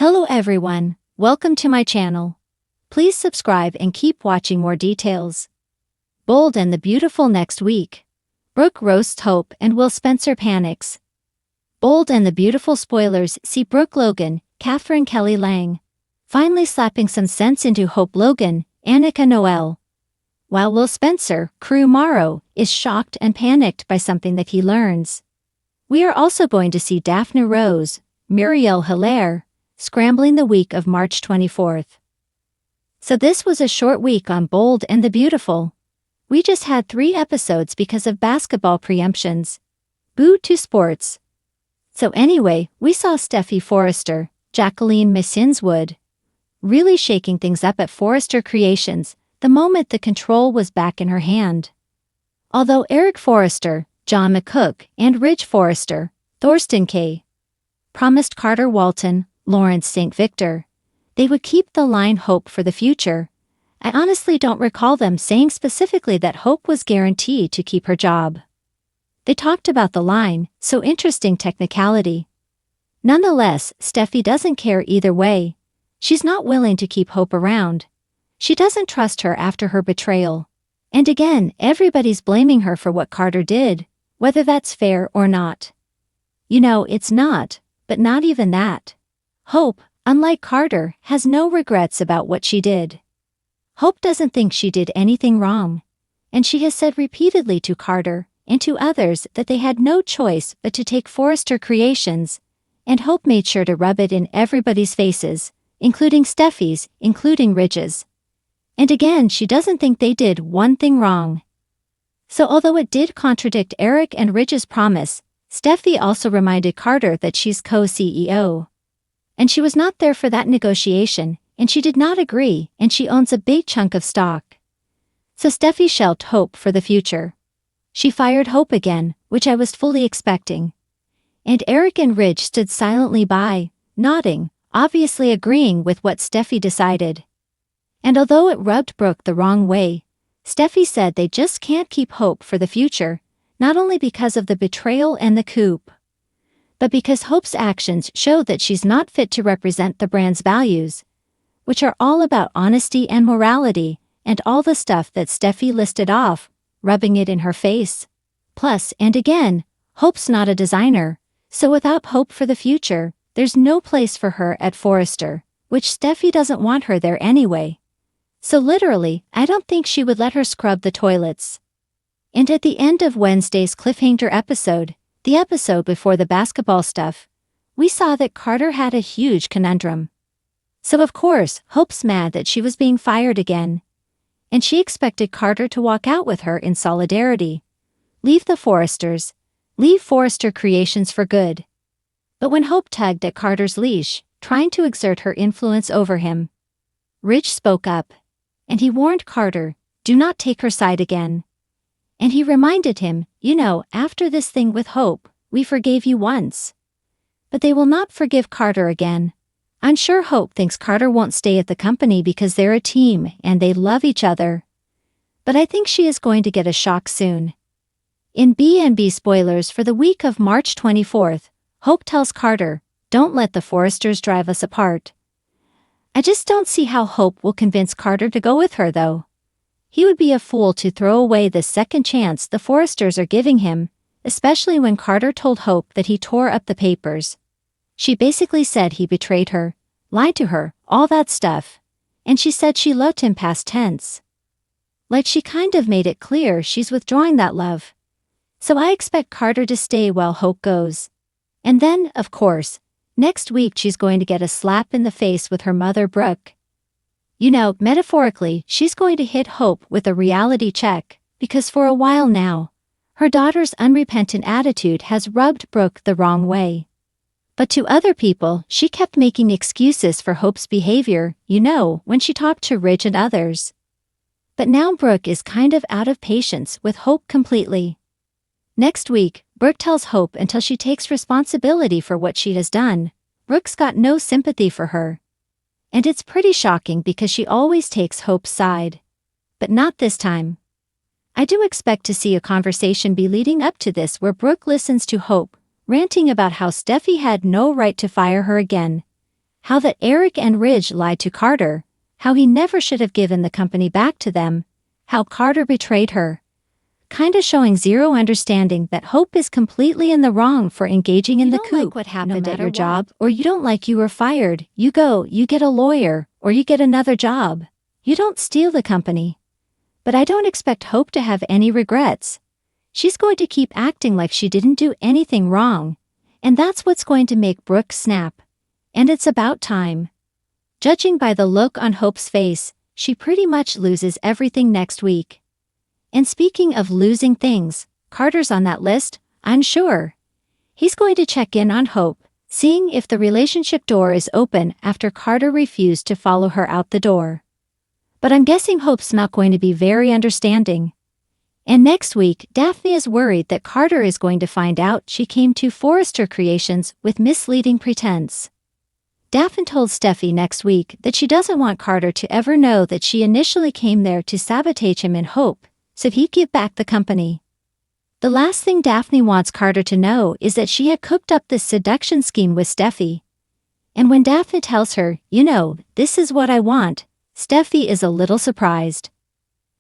Hello everyone, welcome to my channel. Please subscribe and keep watching more details. Bold and the Beautiful next week. Brooke roasts Hope and Will Spencer panics. Bold and the Beautiful spoilers see Brooke Logan, Catherine Kelly Lang, finally slapping some sense into Hope Logan, Annika Noel. While Will Spencer, Crew Morrow, is shocked and panicked by something that he learns. We are also going to see Daphne Rose, Muriel Hilaire, scrambling the week of March 24th. So this was a short week on Bold and the Beautiful. We just had 3 episodes because of basketball preemptions. Boo to sports. So anyway, we saw Steffi Forrester, Jacqueline Missinswood, really shaking things up at Forrester Creations the moment the control was back in her hand. Although Eric Forrester, John McCook, and Ridge Forrester, Thorsten K. promised Carter Walton, Lawrence St. Victor, they would keep the line Hope for the future. I honestly don't recall them saying specifically that Hope was guaranteed to keep her job. They talked about the line, so interesting technicality. Nonetheless, Steffi doesn't care either way. She's not willing to keep Hope around. She doesn't trust her after her betrayal. And again, everybody's blaming her for what Carter did, whether that's fair or not. You know, it's not, but not even that. Hope, unlike Carter, has no regrets about what she did. Hope doesn't think she did anything wrong, and she has said repeatedly to Carter and to others that they had no choice but to take Forrester Creations, and Hope made sure to rub it in everybody's faces, including Steffi's, including Ridge's. And again, she doesn't think they did one thing wrong. So although it did contradict Eric and Ridge's promise, Steffi also reminded Carter that she's co-CEO. And she was not there for that negotiation, and she did not agree, and she owns a big chunk of stock. So Steffi shelved Hope for the future. She fired Hope again, which I was fully expecting. And Eric and Ridge stood silently by, nodding, obviously agreeing with what Steffi decided. And although it rubbed Brooke the wrong way, Steffi said they just can't keep Hope for the future, not only because of the betrayal and the coup, but because Hope's actions show that she's not fit to represent the brand's values, which are all about honesty and morality, and all the stuff that Steffi listed off, rubbing it in her face. Plus, and again, Hope's not a designer, so without Hope for the future, there's no place for her at Forrester, which Steffi doesn't want her there anyway. So literally, I don't think she would let her scrub the toilets. And at the end of Wednesday's cliffhanger episode, the episode before the basketball stuff, we saw that Carter had a huge conundrum. So of course, Hope's mad that she was being fired again. And she expected Carter to walk out with her in solidarity. Leave the Forresters. Leave Forrester Creations for good. But when Hope tugged at Carter's leash, trying to exert her influence over him, Ridge spoke up. And he warned Carter, do not take her side again. And he reminded him, you know, after this thing with Hope, we forgave you once. But they will not forgive Carter again. I'm sure Hope thinks Carter won't stay at the company because they're a team and they love each other. But I think she is going to get a shock soon. In B&B spoilers for the week of March 24th, Hope tells Carter, don't let the Forresters drive us apart. I just don't see how Hope will convince Carter to go with her though. He would be a fool to throw away the second chance the Forresters are giving him, especially when Carter told Hope that he tore up the papers. She basically said he betrayed her, lied to her, all that stuff. And she said she loved him past tense. Like she kind of made it clear she's withdrawing that love. So I expect Carter to stay while Hope goes. And then, of course, next week she's going to get a slap in the face with her mother Brooke. You know, metaphorically, she's going to hit Hope with a reality check, because for a while now, her daughter's unrepentant attitude has rubbed Brooke the wrong way. But to other people, she kept making excuses for Hope's behavior, you know, when she talked to Ridge and others. But now Brooke is kind of out of patience with Hope completely. Next week, Brooke tells Hope until she takes responsibility for what she has done, Brooke's got no sympathy for her. And it's pretty shocking because she always takes Hope's side. But not this time. I do expect to see a conversation be leading up to this where Brooke listens to Hope, ranting about how Steffi had no right to fire her again, how that Eric and Ridge lied to Carter, how he never should have given the company back to them, how Carter betrayed her. Kinda showing zero understanding that Hope is completely in the wrong for engaging in the coup. You don't like what happened at your job, or you don't like you were fired, you go, you get a lawyer, or you get another job. You don't steal the company. But I don't expect Hope to have any regrets. She's going to keep acting like she didn't do anything wrong. And that's what's going to make Brooke snap. And it's about time. Judging by the look on Hope's face, she pretty much loses everything next week. And speaking of losing things, Carter's on that list, I'm sure. He's going to check in on Hope, seeing if the relationship door is open after Carter refused to follow her out the door. But I'm guessing Hope's not going to be very understanding. And next week, Daphne is worried that Carter is going to find out she came to Forrester Creations with misleading pretense. Daphne told Steffi next week that she doesn't want Carter to ever know that she initially came there to sabotage him in hope, so he'd give back the company. The last thing Daphne wants Carter to know is that she had cooked up this seduction scheme with Steffi. And when Daphne tells her, you know, this is what I want, Steffi is a little surprised.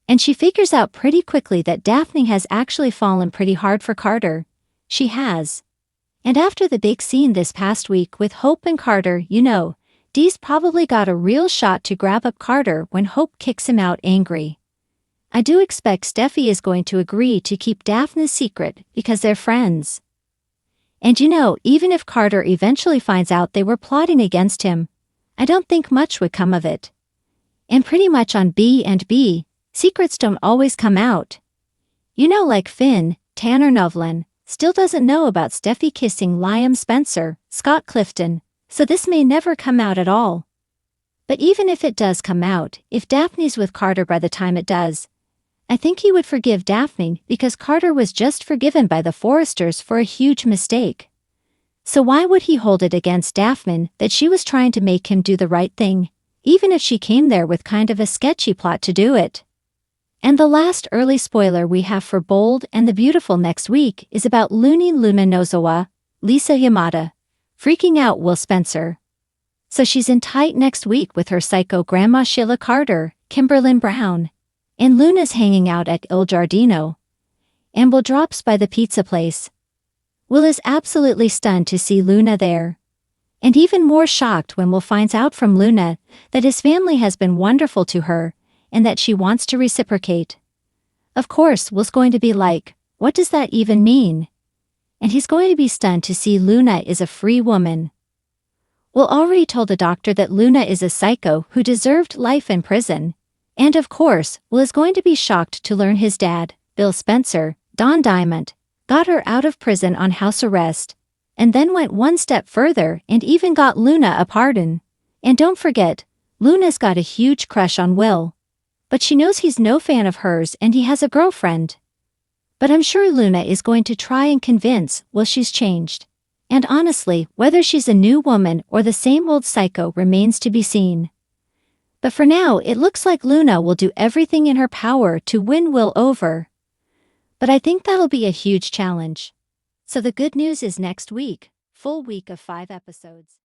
And she figures out pretty quickly that Daphne has actually fallen pretty hard for Carter. She has. And after the big scene this past week with Hope and Carter, you know, Dee's probably got a real shot to grab up Carter when Hope kicks him out angry. I do expect Steffi is going to agree to keep Daphne's secret because they're friends. And you know, even if Carter eventually finds out they were plotting against him, I don't think much would come of it. And pretty much on B&B, secrets don't always come out. You know, like Finn, Tanner Novlin, still doesn't know about Steffi kissing Liam Spencer, Scott Clifton, so this may never come out at all. But even if it does come out, if Daphne's with Carter by the time it does, I think he would forgive Daphne because Carter was just forgiven by the Forresters for a huge mistake. So why would he hold it against Daphne that she was trying to make him do the right thing, even if she came there with kind of a sketchy plot to do it? And the last early spoiler we have for Bold and the Beautiful next week is about Luni Luminozawa, Lisa Yamada, freaking out Will Spencer. So she's in tight next week with her psycho grandma Sheila Carter, Kimberlyn Brown, and Luna's hanging out at Il Giardino. And Will drops by the pizza place. Will is absolutely stunned to see Luna there. And even more shocked when Will finds out from Luna that his family has been wonderful to her and that she wants to reciprocate. Of course, Will's going to be like, what does that even mean? And he's going to be stunned to see Luna is a free woman. Will already told the doctor that Luna is a psycho who deserved life in prison. And of course, Will is going to be shocked to learn his dad, Bill Spencer, Don Diamond, got her out of prison on house arrest, and then went one step further and even got Luna a pardon. And don't forget, Luna's got a huge crush on Will. But she knows he's no fan of hers and he has a girlfriend. But I'm sure Luna is going to try and convince Will she's changed. And honestly, whether she's a new woman or the same old psycho remains to be seen. But for now, it looks like Luna will do everything in her power to win Will over. But I think that'll be a huge challenge. So the good news is next week, full week of 5 episodes.